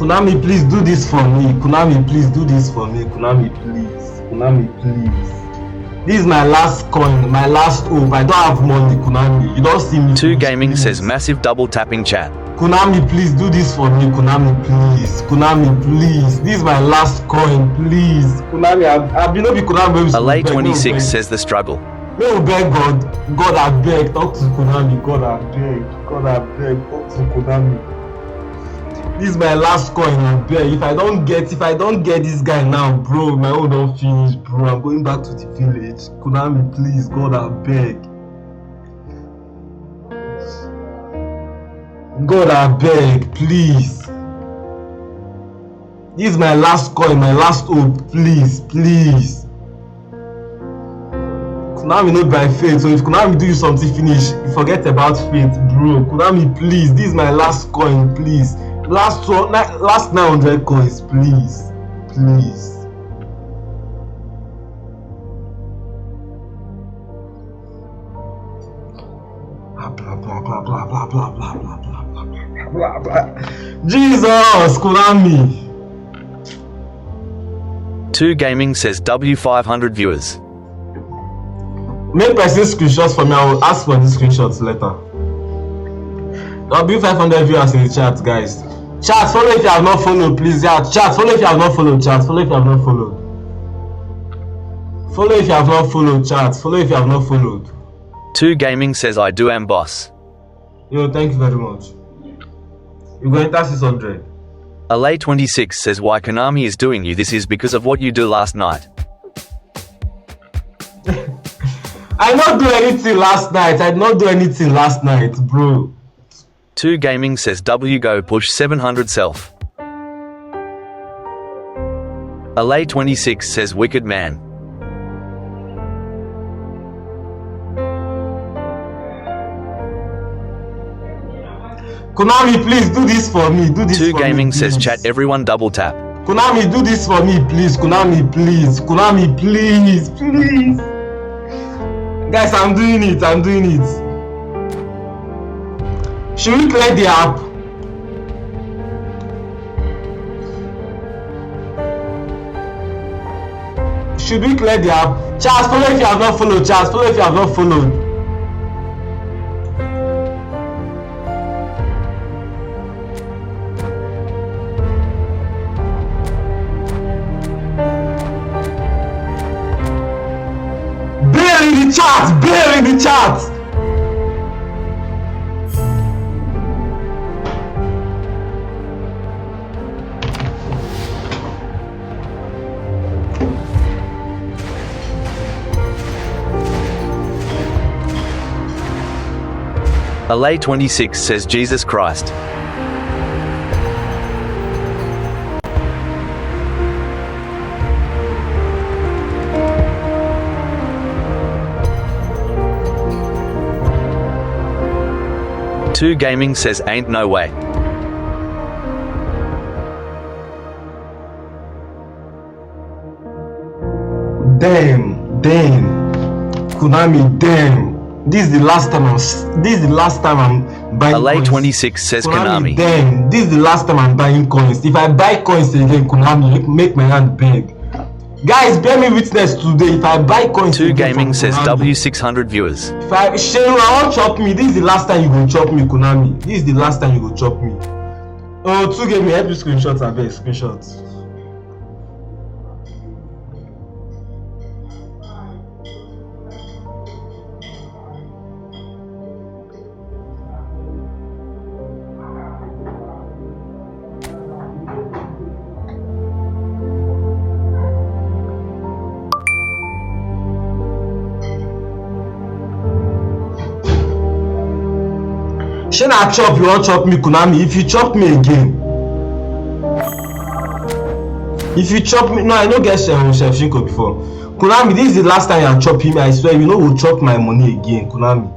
Konami, please do this for me. Konami, please do this for me. Konami, please. Konami, please. This is my last coin, my last hope. I don't have money, Konami. You don't see me. 2 Gaming says massive double tapping chat. Konami, please do this for me. Konami, please. Konami, please. This is my last coin, please. Konami, I've been over Konami. Alay 26 says the struggle. No, beg God. God, I beg. Talk to Konami. God, I beg. God, I beg. Talk to Konami. This is my last coin, I beg. If I don't get this guy now, bro, my own don't finish, bro. I'm going back to the village. Konami, please. God, I beg. God, I beg, please. This is my last coin, my last hope. Please, please. Konami not by faith, so if Konami do you something finish, you forget about faith, bro. Konami, please. This is my last coin, please. Last 900 coins, please. Please. Blah blah blah blah blah blah blah blah blah blah blah blah. Jesus, Konami. 2 Gaming says W500 viewers. Make person screenshots for me. I will ask for these screenshots later. W500 viewers in the chat, guys. Chat, follow if you have not followed, please. Yeah, chat, follow if you have not followed. Chat, follow if you have not followed. Follow if you have not followed. Chat, follow if you have not followed. 2 Gaming says I do am boss. Yo, thank you very much. You go enter 600. Alay 26 says why Konami is doing you this is because of what you do last night. I did not do anything last night. I did not do anything last night, bro. 2 Gaming says W go push 700 self. Alay 26 says wicked man. Konami, please do this for me. Do this 2 for Gaming me, says please. chat everyone double tap. Konami, do this for me, please. Konami, please. Konami, please. Please. Guys, I'm doing it. I'm doing it. Should we clear the app? Should we clear the app? Charles, follow if you have not followed. Charles, follow if you have not followed. Bale in the chat! Bale in the chat! Alay 26 says Jesus Christ. Two Gaming says ain't no way. Damn, Konami, damn. This is the last time I'm buying Alay coins. 26 says Konami. Damn, this is the last time I'm buying coins. If I buy coins again, Konami, make my hand big. Guys, bear me witness today. If I buy coins Two again Gaming says Konami, W600 viewers. If I won't chop me. This is the last time you go chop me, Konami. This is the last time you go chop me. Oh, 2 Gaming, help you screenshots, I beg, screenshots. Shey na chop you wan chop me, Konami? If you chop me again, if you chop me, no, I no get Chef Shinko before. Konami, this is the last time you chop him. I swear, you no go chop my money again, Konami.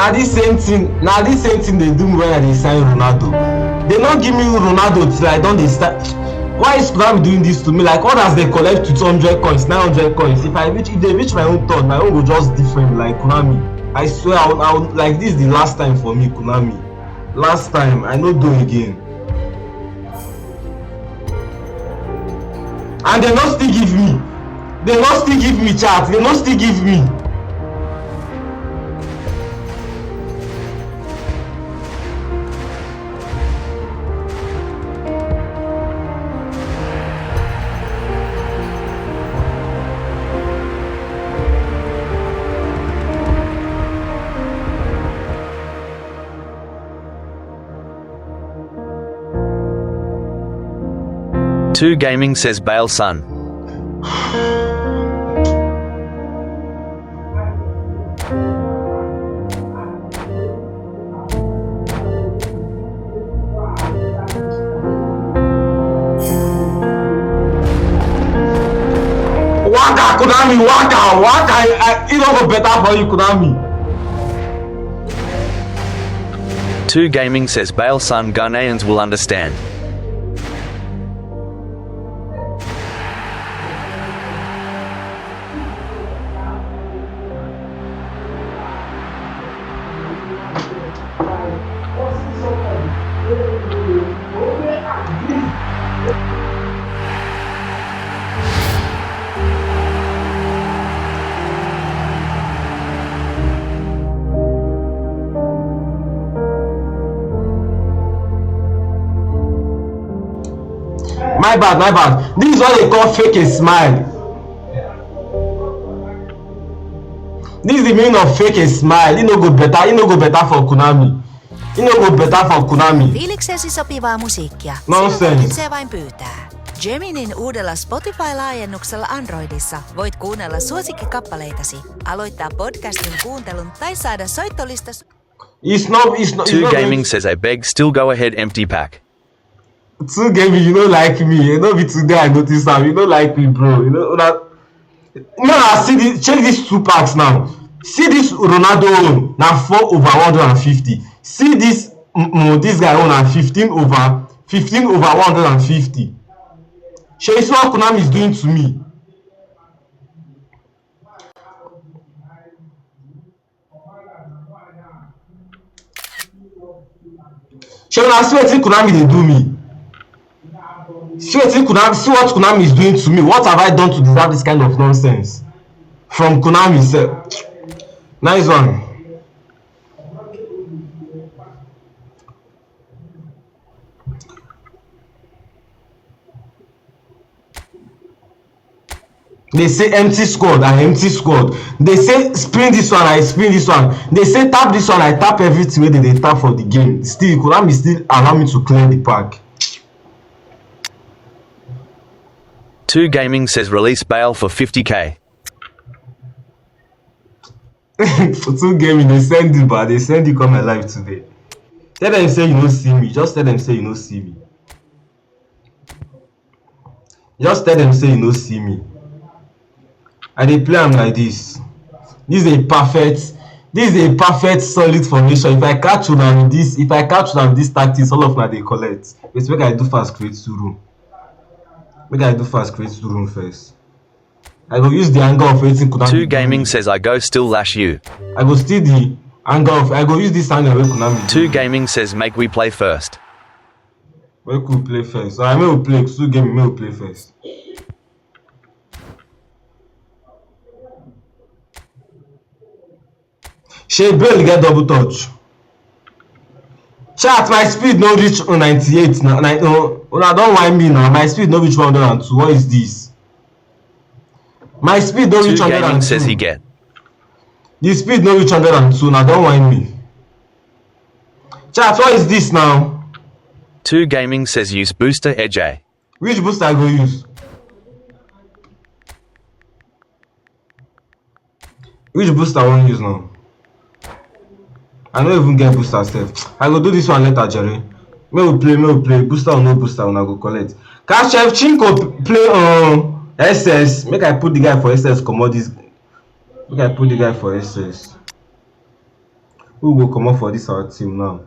Now this same thing they do me when I dey sign Ronaldo. They not give me Ronaldo till I don't start. Why is Konami doing this to me? Like others they collect 200 coins, 900 coins. If they reach my own turn, my own will just different. Like Konami, I swear I would like this is the last time for me, Konami. Last time, I no do again. And they not still give me. They not still give me chat. They not still give me. Two Gaming says Bale son. Waka Konami, waka. It don't go better for you, Konami. Two Gaming says Bale son. Ghanaians will understand. My bad. This is what they call fake a smile. This is the meaning of fake a smile. It no go better for Konami. It no go better for Konami. Fiiliksesi sopivaa musiikkia. Nonsense. Se vain pyytää. Geminin uudella Spotify-laajennuksella Androidissa voit kuunnella suosikkikappaleitasi, aloittaa podcastin kuuntelun tai saada soittolistas. It's not. Two Gaming says I beg still go ahead empty pack. Two Gaming, you don't like me. You know, today I noticed that you don't like me, bro. You know that. Now see this. Check these two packs now. See this Ronaldo now 4 over 150. See this this guy on 15 over 150. Show you what Konami is doing to me. Show you see what Konami they do me. See what Konami is doing to me. What have I done to deserve this kind of nonsense from Konami? Sir. Nice one. They say empty squad, I empty squad. They say spin this one, I spin this one. They say tap this one, I tap everything where they tap for the game. Still, Konami still allow me to clear the pack. Two Gaming says release Bale for 50k. For Two Gaming, they send it, but they send it come alive today. Tell them say you don't see me. Just tell them say you don't see me. Just tell them say you don't see me. And they play them like this. This is a perfect solid formation. If I catch you on this tactics, all of them they collect. It's make I do fast create 2 room. First. I go use the angle of 18. Two Gaming says I go still lash you. I go steal the angle of. I go use this angle where Konami. Two Gaming says make we play first. Where could play first? So I may play. Two Gaming may play first. Shey Bale get double touch. Chat, my speed no reach 98 now. Una don't whine me now. My speed no reach 102. What is this? My speed no reach 102. Two Gaming says he get. The speed no reach 102. Now don't whine me. Chat, what is this now? Two Gaming says use booster AJ. Which booster I go use? Which booster I want use now? I don't even get booster stuff. I go do this one later, Jerry. May we play. Booster or no booster, when I go collect. Can Chef Chinko play on SS? Make I put the guy for SS. Make I put the guy for SS. Who will come up for this our team now?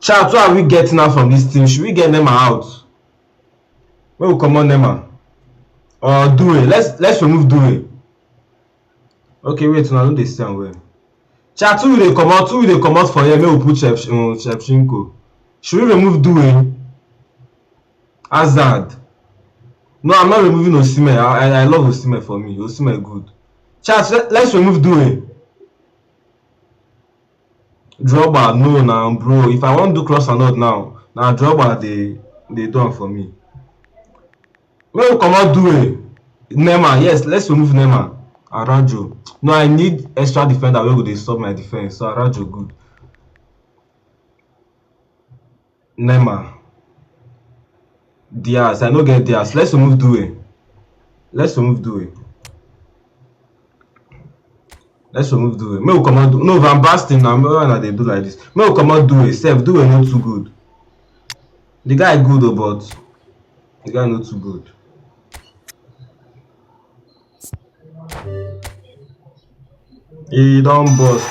Chat, what are we getting out from this team? Should we get Nema out? Where will come on Nema? Or Due? Let's remove Due. Okay, wait, now don't they stand well. Chat, who will they come out? Who will they come out for here? Maybe we'll put Shevchenko. Should we remove Due? Hazard. No, I'm not removing Osimhen. I love Osimhen for me. Osimhen good. Chat, let's remove Due. Drogba, no now, bro. If I want to do cross and not now Drogba they do it for me. Where we come out Due? Neymar, yes, let's remove Neymar. Arajo. No, I need extra defender where would they stop my defense. So Arajo good. Neymar. Diaz, I no get Diaz. Let's remove Due. Let's remove Due. Let's remove Due. May we come out. No, Van Basten now. Why they do like this? May we come out Due. Sef, Due not too good. The guy good though, but the guy not too good. He don't bust.